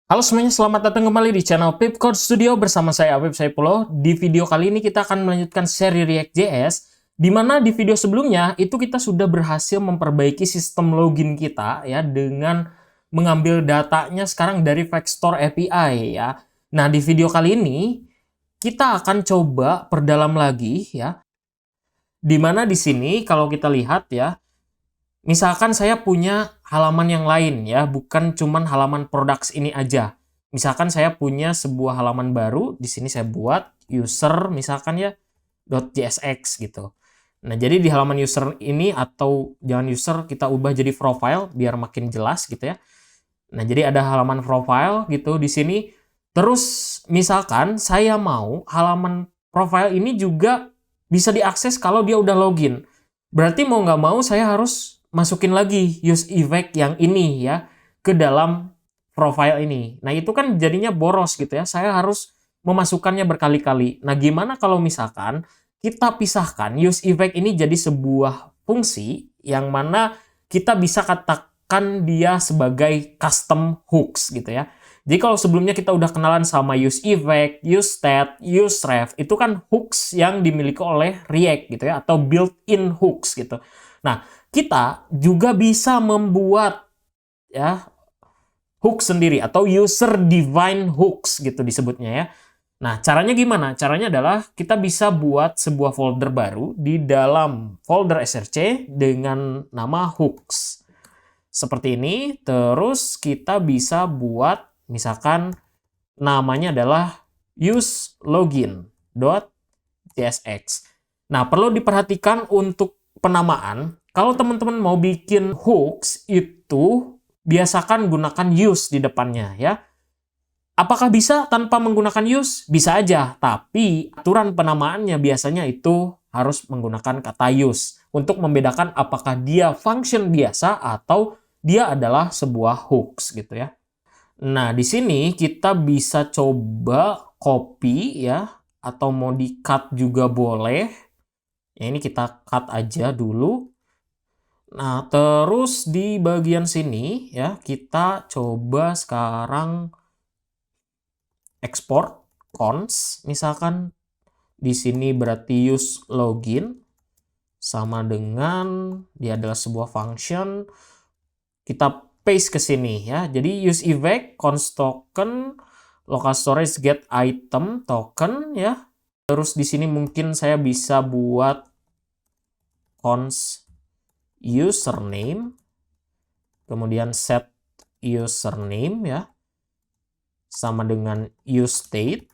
Halo semuanya, selamat datang kembali di channel Pipcode Studio bersama saya Afif Saipullah. Di video kali ini kita akan melanjutkan seri React.js, di mana di video sebelumnya itu kita sudah berhasil memperbaiki sistem login kita ya dengan mengambil datanya sekarang dari Vector API ya. Nah, di video kali ini kita akan coba perdalam lagi ya. Di mana di sini kalau kita lihat ya, misalkan saya punya halaman yang lain ya, bukan cuman halaman products ini aja. Misalkan saya punya sebuah halaman baru, di sini saya buat user misalkan ya .jsx gitu. Nah, jadi di halaman user ini atau jangan user kita ubah jadi profile biar makin jelas gitu ya. Nah, jadi ada halaman profile gitu di sini. Terus misalkan saya mau halaman profile ini juga bisa diakses kalau dia udah login. Berarti mau nggak mau saya harus masukin lagi use effect yang ini ya ke dalam profile ini. Nah, itu kan jadinya boros gitu ya. Saya harus memasukkannya berkali-kali. Nah, gimana kalau misalkan kita pisahkan use effect ini jadi sebuah fungsi yang mana kita bisa katakan dia sebagai custom hooks gitu ya. Jadi kalau sebelumnya kita udah kenalan sama use effect, use stat, use ref, itu kan hooks yang dimiliki oleh React gitu ya, atau built-in hooks gitu. Nah, kita juga bisa membuat ya hook sendiri atau user defined hooks gitu disebutnya ya. Nah, caranya gimana? Caranya adalah kita bisa buat sebuah folder baru di dalam folder src dengan nama hooks. Seperti ini, terus kita bisa buat misalkan namanya adalah use login.tsx. Nah, perlu diperhatikan untuk penamaan, kalau teman-teman mau bikin hooks itu biasakan gunakan use di depannya ya. Apakah bisa tanpa menggunakan use? Bisa aja, tapi aturan penamaannya biasanya itu harus menggunakan kata use untuk membedakan apakah dia function biasa atau dia adalah sebuah hooks gitu ya. Nah, di sini kita bisa coba copy ya, atau mau di-cut juga boleh. Ya, ini kita cut aja dulu. Nah, terus di bagian sini ya, kita coba sekarang export cons. Misalkan di sini berarti use login sama dengan dia adalah sebuah function. Kita paste ke sini ya. Jadi use effect const token local storage get item token ya. Terus di sini mungkin saya bisa buat const username, kemudian set username ya, sama dengan use state.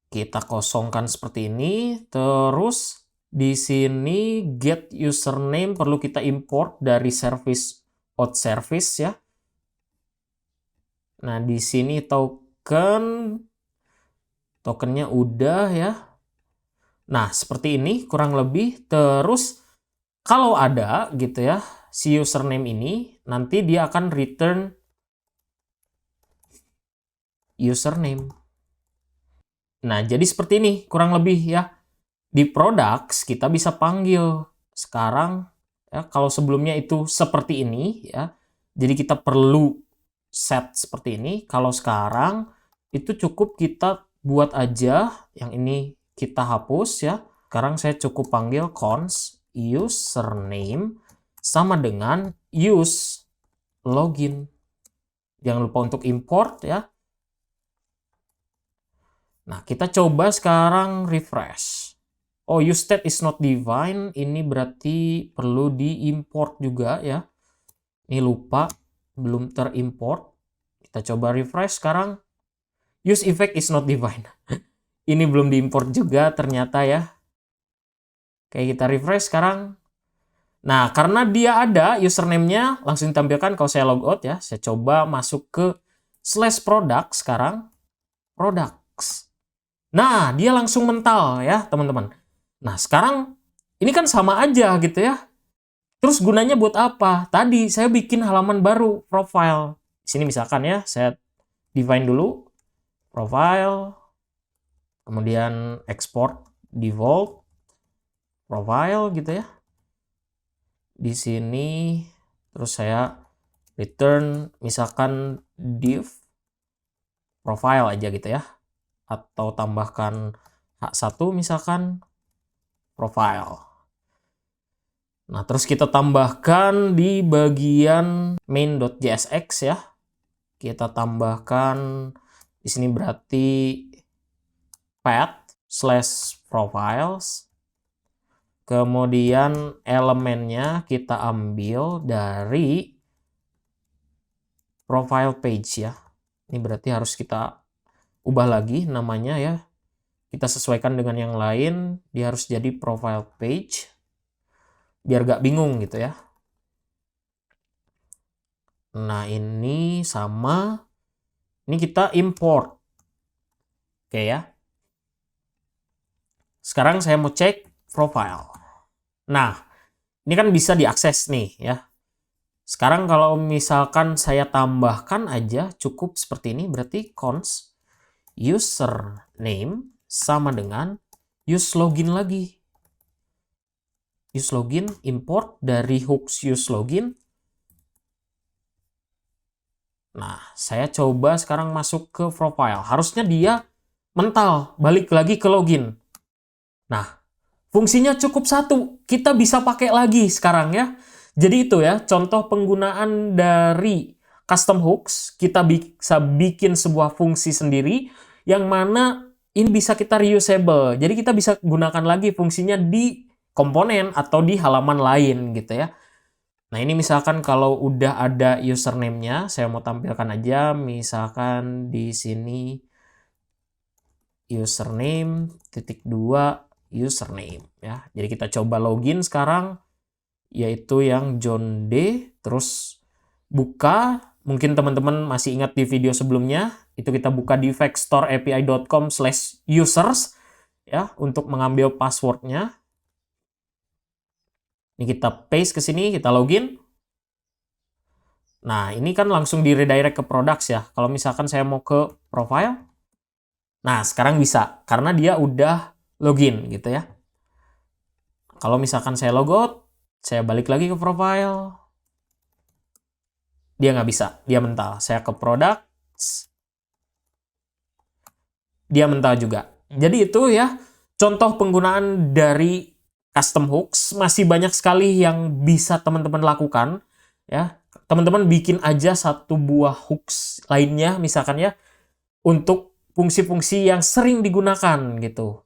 Kita kosongkan seperti ini. Terus di sini get username perlu kita import dari service out service ya. Nah, di sini tokennya udah ya. Nah, seperti ini kurang lebih. Terus kalau ada gitu ya, si username ini nanti dia akan return username. Nah, jadi seperti ini kurang lebih ya. Di products kita bisa panggil sekarang ya, kalau sebelumnya itu seperti ini ya. Jadi kita perlu set seperti ini. Kalau sekarang itu cukup kita buat aja yang ini kita hapus ya. Sekarang saya cukup panggil const username sama dengan use login. Jangan lupa untuk import ya. Nah, kita coba sekarang refresh. Oh, use state is not defined. Ini berarti perlu diimport juga ya. Ini lupa, belum terimport. Kita coba refresh sekarang. Use effect is not defined. Ini belum diimport juga ternyata ya. Kayak kita refresh sekarang. Nah, karena dia ada username-nya, langsung ditampilkan kalau saya logout ya. Saya coba masuk ke /product sekarang. Products. Nah, dia langsung mental ya, teman-teman. Nah, sekarang ini kan sama aja gitu ya. Terus gunanya buat apa? Tadi saya bikin halaman baru, profile. Di sini misalkan ya, saya define dulu profile, kemudian export default profile gitu ya. Di sini terus saya return misalkan div profile aja gitu ya, atau tambahkan H1 misalkan profile. Nah, terus kita tambahkan di bagian main.jsx ya. Kita tambahkan di sini berarti path/profiles. Kemudian elemennya kita ambil dari profile page ya. Ini berarti harus kita ubah lagi namanya ya. Kita sesuaikan dengan yang lain, dia harus jadi profile page. Biar gak bingung gitu ya. Nah, ini sama. Ini kita import. Oke ya. Sekarang saya mau cek profile. Nah, ini kan bisa diakses nih ya. Sekarang kalau misalkan saya tambahkan aja cukup seperti ini, berarti const username sama dengan use login lagi. Use login, import dari hooks use login. Nah, saya coba sekarang masuk ke profile. Harusnya dia mental, balik lagi ke login. Nah, fungsinya cukup satu. Kita bisa pakai lagi sekarang ya. Jadi itu ya, contoh penggunaan dari custom hooks. Kita bisa bikin sebuah fungsi sendiri yang mana ini bisa kita reusable. Jadi kita bisa gunakan lagi fungsinya di komponen atau di halaman lain gitu ya. Nah, ini misalkan kalau udah ada username-nya, saya mau tampilkan aja misalkan di sini username _2 username ya. Jadi kita coba login sekarang yaitu yang John D, terus buka. Mungkin teman-teman masih ingat di video sebelumnya, itu kita buka di vectorapi.com/users ya untuk mengambil passwordnya. Ini kita paste ke sini, kita login. Nah, ini kan langsung di redirect ke products ya. Kalau misalkan saya mau ke profile, nah sekarang bisa karena dia udah login gitu ya. Kalau misalkan saya logout, saya balik lagi ke profile, dia nggak bisa, dia mental. Saya ke products, dia mental juga. Jadi itu ya contoh penggunaan dari custom hooks. Masih banyak sekali yang bisa teman-teman lakukan ya. Teman-teman bikin aja satu buah hooks lainnya misalkan ya untuk fungsi-fungsi yang sering digunakan gitu.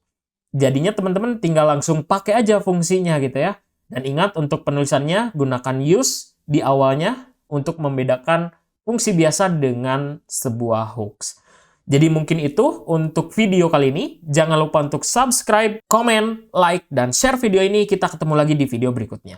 Jadinya teman-teman tinggal langsung pakai aja fungsinya gitu ya. Dan ingat untuk penulisannya gunakan use di awalnya untuk membedakan fungsi biasa dengan sebuah hooks. Jadi mungkin itu untuk video kali ini. Jangan lupa untuk subscribe, komen, like, dan share video ini. Kita ketemu lagi di video berikutnya.